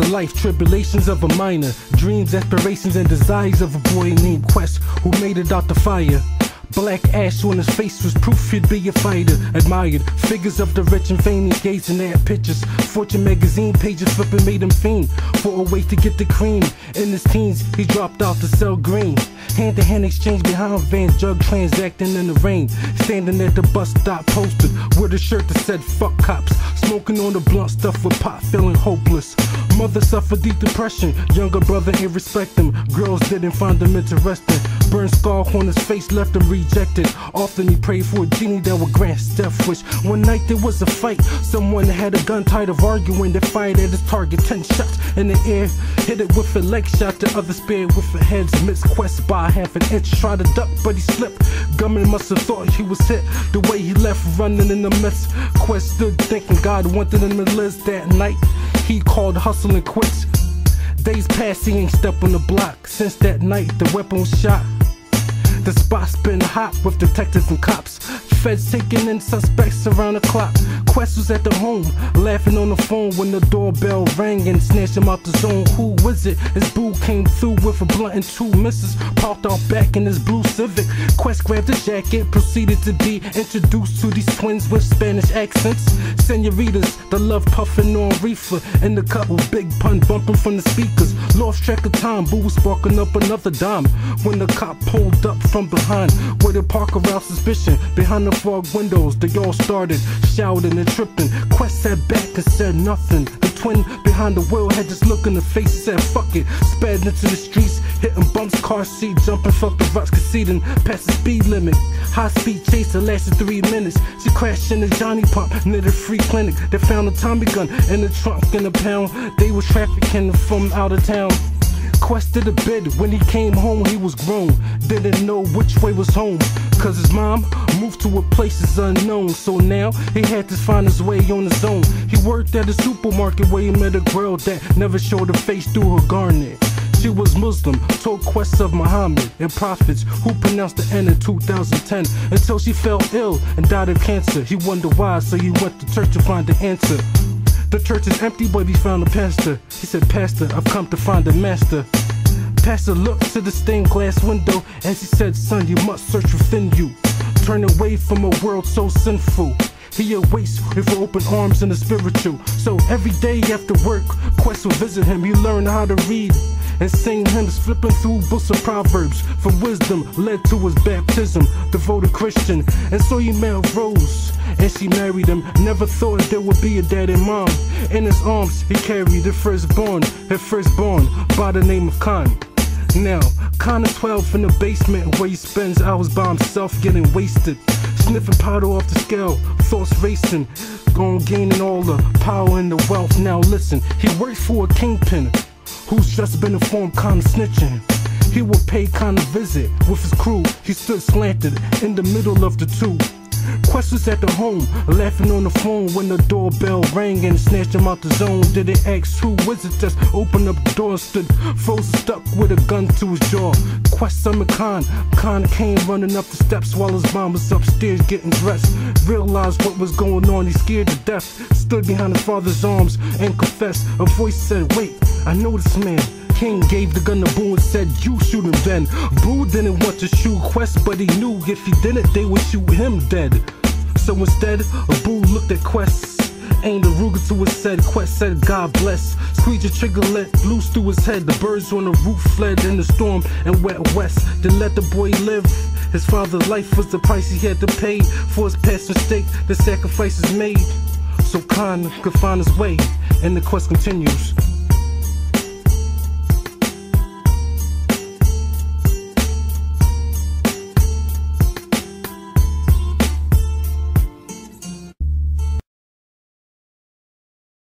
of life, tribulations of a minor, dreams, aspirations, and desires of a boy named Quest who made it out the fire. Black ash on his face was proof he'd be a fighter. Admired figures of the rich and famous gazing at pictures. Fortune magazine pages flipping made him fiend for a way to get the cream. In his teens, he dropped out to sell green. Hand-to-hand exchange behind vans, drug transacting in the rain. Standing at the bus stop posted with a shirt that said fuck cops. Smoking on the blunt stuff with pot, feeling hopeless. Mother suffered deep depression, younger brother ain't respect him. Girls didn't find him interesting. Burn scar on his face left him rejected. Often he prayed for a genie that would grant his death wish. One night there was a fight. Someone had a gun tied of arguing. They fired at his target. 10 shots in the air. Hit it with a leg shot. The other spared with a head. Missed Quest by half an inch. Tried to duck but he slipped. Gunman must have thought he was hit. The way he left running in the mess. Quest stood thinking God wanted him to live that night. He called hustling quits. Days passed, he ain't stepped on the block. Since that night, the weapon was shot. The spot's been hot with detectives and cops. Feds taking in suspects around the clock. Quest was at the home, laughing on the phone when the doorbell rang and snatched him out the zone. Who was it? His boo came through with a blunt and 2 misses. Parked out back in his blue Civic. Quest grabbed his jacket, proceeded to be introduced to these twins with Spanish accents. Senoritas, the love puffing on reefer. In the cut with big pun bumping from the speakers. Lost track of time, boo was sparking up another dime. When the cop pulled up from behind, where the park aroused suspicion. Behind the fog windows, they all started shouting and tripping. Quest sat back and said nothing. The twin behind the wheel had just look in the face, said fuck it. Sped into the streets, hitting bumps, car seat jumping, fuck the rocks, conceding past the speed limit. High speed chaser lasted 3 minutes. She crashed in the Johnny Pump near the free clinic. They found a Tommy gun in the trunk in a pound. They was trafficking from out of town. Quest did a bid. When he came home he was grown. Didn't know which way was home, cause his mom moved to a place that's unknown. So now he had to find his way on his own. He worked at a supermarket where he met a girl that never showed her face through her garnet. She was Muslim, told Quest of Muhammad and prophets who pronounced the end in 2010 until she fell ill and died of cancer. He wondered why, so he went to church to find the answer. The church is empty, but he found a pastor. He said, Pastor, I've come to find a master. Pastor looked to the stained glass window as he said, son, you must search within you. Turn away from a world so sinful. He awaits with open arms in the spiritual. So every day after work, Quest will visit him. He learned how to read and sing hymns, flipping through books of Proverbs. For wisdom led to his baptism, devoted Christian. And so he met Rose, and she married him. Never thought there would be a dad and mom. In his arms he carried the firstborn, by the name of Khan. Now, Khan is 12 in the basement where he spends hours by himself getting wasted. Sniffing powder off the scale, thoughts racing, gaining all the power and the wealth. Now listen, he works for a kingpin who's just been informed Khan is snitching. He will pay Khan a visit with his crew. He stood slanted in the middle of the two. Quest was at the home, laughing on the phone when the doorbell rang and snatched him out the zone. Did it ask who was it? Just opened up the door and stood frozen, stuck with a gun to his jaw. Quest summoned Khan. Khan came running up the steps while his mom was upstairs getting dressed. Realized what was going on, he scared to death. Stood behind his father's arms and confessed. A voice said, wait, I know this man. King gave the gun to Boo and said, you shoot him then. Boo didn't want to shoot Quest, but he knew if he didn't, they would shoot him dead. So instead, Boo looked at Quest, aimed a Ruger to his head. Quest said, God bless. Squeezed the trigger, let loose through his head. The birds on the roof fled in the storm and went west. Then let the boy live. His father's life was the price he had to pay for his past mistake. The sacrifices made so Khan could find his way, and the quest continues.